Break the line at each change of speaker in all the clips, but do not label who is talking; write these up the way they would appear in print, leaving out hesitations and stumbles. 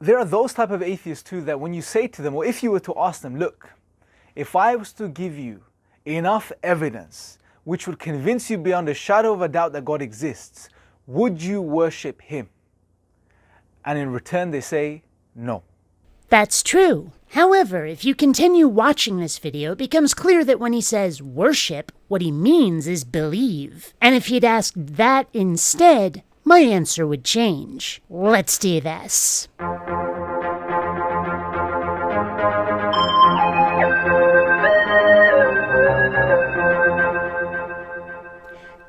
there are those type of atheists too that when you say to them, or if you were to ask them, look, if I was to give you enough evidence which would convince you beyond a shadow of a doubt that God exists, would you worship him? And in return they say, no.
That's true. However, if you continue watching this video, it becomes clear that when he says worship, what he means is believe. And if he'd asked that instead, my answer would change. Let's do this.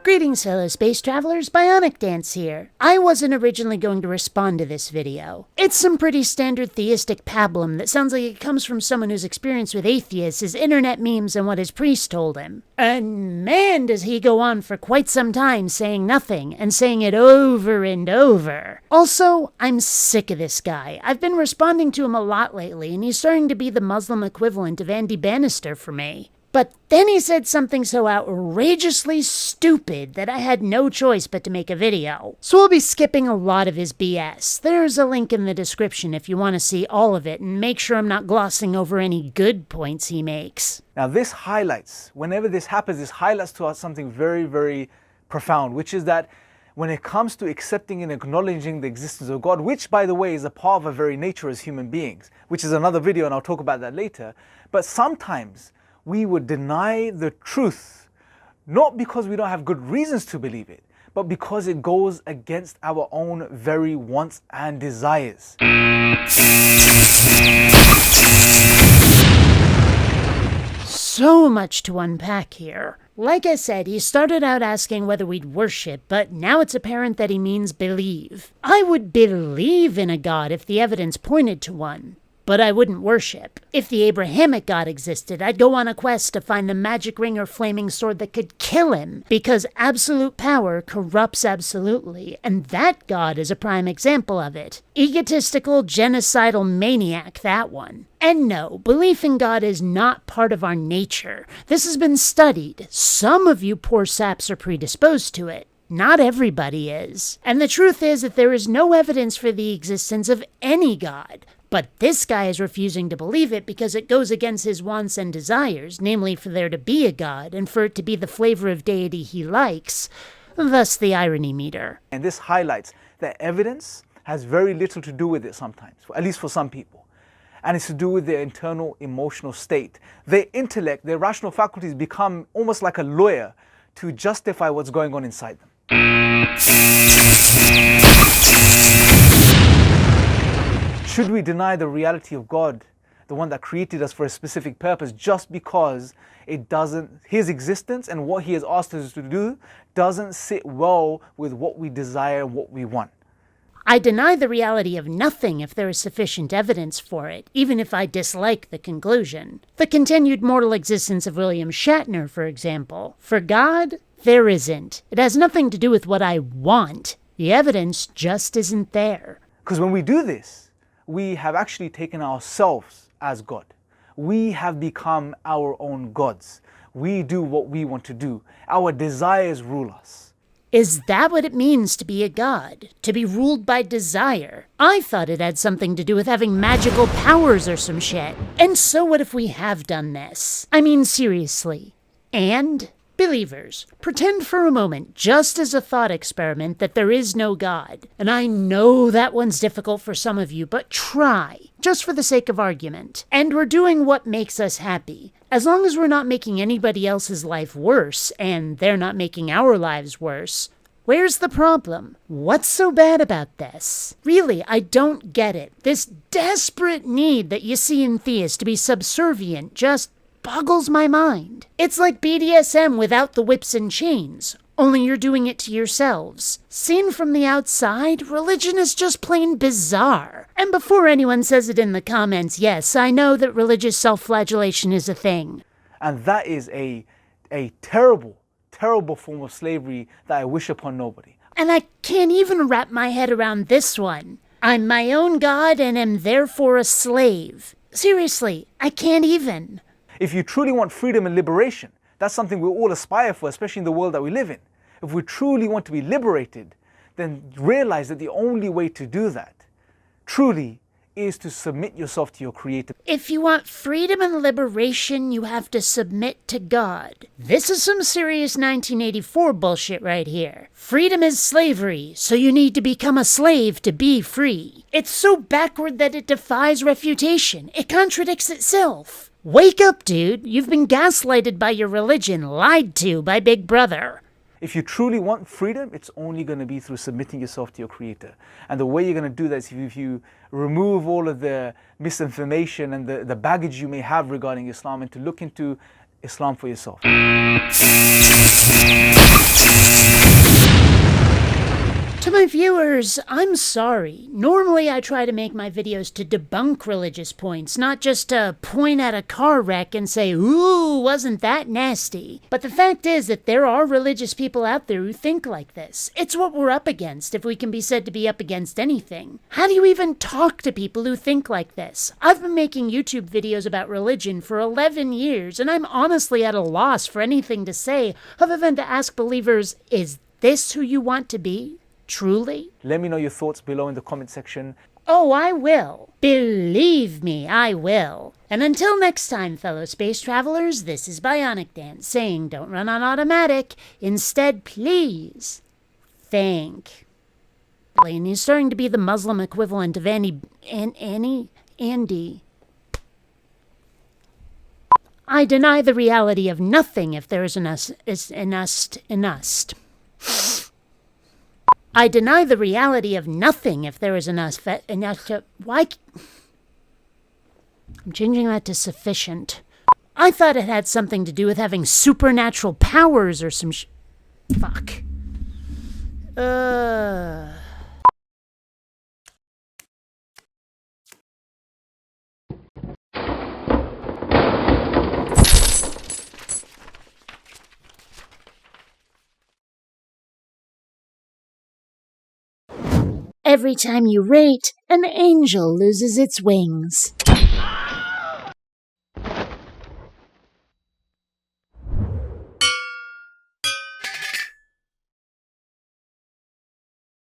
Greetings fellow space travelers, BionicDance here. I wasn't originally going to respond to this video. It's some pretty standard theistic pablum that sounds like it comes from someone whose experience with atheists is internet memes and what his priest told him. And man does he go on for quite some time saying nothing, and saying it over and over. Also, I'm sick of this guy. I've been responding to him a lot lately, and he's starting to be the Muslim equivalent of Andy Bannister for me. But then he said something so outrageously stupid that I had no choice but to make a video. So we'll be skipping a lot of his BS. There's a link in the description if you want to see all of it, and make sure I'm not glossing over any good points he makes.
Now this highlights, whenever this happens, this highlights to us something very, very profound, which is that when it comes to accepting and acknowledging the existence of God, which by the way is a part of our very nature as human beings, which is another video and I'll talk about that later, but sometimes we would deny the truth, not because we don't have good reasons to believe it, but because it goes against our own very wants and desires.
So much to unpack here. Like I said, he started out asking whether we'd worship, but now it's apparent that he means believe. I would believe in a God if the evidence pointed to one, but I wouldn't worship. If the Abrahamic God existed, I'd go on a quest to find the magic ring or flaming sword that could kill him, because absolute power corrupts absolutely, and that God is a prime example of it. Egotistical, genocidal maniac, that one. And no, belief in God is not part of our nature. This has been studied. Some of you poor saps are predisposed to it. Not everybody is. And the truth is that there is no evidence for the existence of any God. But this guy is refusing to believe it because it goes against his wants and desires, namely for there to be a God and for it to be the flavor of deity he likes, thus the irony meter.
And this highlights that evidence has very little to do with it sometimes, at least for some people. And it's to do with their internal emotional state. Their intellect, their rational faculties become almost like a lawyer to justify what's going on inside them. Should we deny the reality of God, the one that created us for a specific purpose, just because his existence and what he has asked us to do doesn't sit well with what we desire and what we want?
I deny the reality of nothing if there is sufficient evidence for it, even if I dislike the conclusion. The continued mortal existence of William Shatner, for example. For God, there isn't. It has nothing to do with what I want. The evidence just isn't there.
Because when we do this, we have actually taken ourselves as God. We have become our own gods. We do what we want to do. Our desires rule us.
Is that what it means to be a god? To be ruled by desire? I thought it had something to do with having magical powers or some shit. And so what if we have done this? I mean, seriously. And? Believers, pretend for a moment, just as a thought experiment, that there is no God. And I know that one's difficult for some of you, but try, just for the sake of argument. And we're doing what makes us happy. As long as we're not making anybody else's life worse, and they're not making our lives worse, where's the problem? What's so bad about this? Really, I don't get it. This desperate need that you see in theists to be subservient just boggles my mind. It's like BDSM without the whips and chains, only you're doing it to yourselves. Seen from the outside, religion is just plain bizarre. And before anyone says it in the comments, yes, I know that religious self-flagellation is a thing.
And that is a terrible, terrible form of slavery that I wish upon nobody.
And I can't even wrap my head around this one. I'm my own god and am therefore a slave. Seriously, I can't even.
If you truly want freedom and liberation, that's something we all aspire for, especially in the world that we live in. If we truly want to be liberated, then realize that the only way to do that truly is to submit yourself to your Creator.
If you want freedom and liberation, you have to submit to God. This is some serious 1984 bullshit right here. Freedom is slavery, so you need to become a slave to be free. It's so backward that it defies refutation. It contradicts itself. Wake up, dude. You've been gaslighted by your religion, lied to by Big Brother.
If you truly want freedom, it's only going to be through submitting yourself to your Creator. And the way you're going to do that is if you remove all of the misinformation and the baggage you may have regarding Islam, and to look into Islam for yourself.
To my viewers, I'm sorry. Normally I try to make my videos to debunk religious points, not just to point at a car wreck and say, ooh, wasn't that nasty? But the fact is that there are religious people out there who think like this. It's what we're up against, if we can be said to be up against anything. How do you even talk to people who think like this? I've been making YouTube videos about religion for 11 years, and I'm honestly at a loss for anything to say other than to ask believers, is this who you want to be? Truly?
Let me know your thoughts below in the comment section.
Oh, I will. Believe me, I will. And until next time, fellow space travelers, this is BionicDance saying don't run on automatic. Instead, please think. And he's starting to be the Muslim equivalent of Andy. I deny the reality of nothing if there is an us. I deny the reality of nothing if there is an us. Why? I'm changing that to sufficient. I thought it had something to do with having supernatural powers or some fuck. Every time you rate, an angel loses its wings.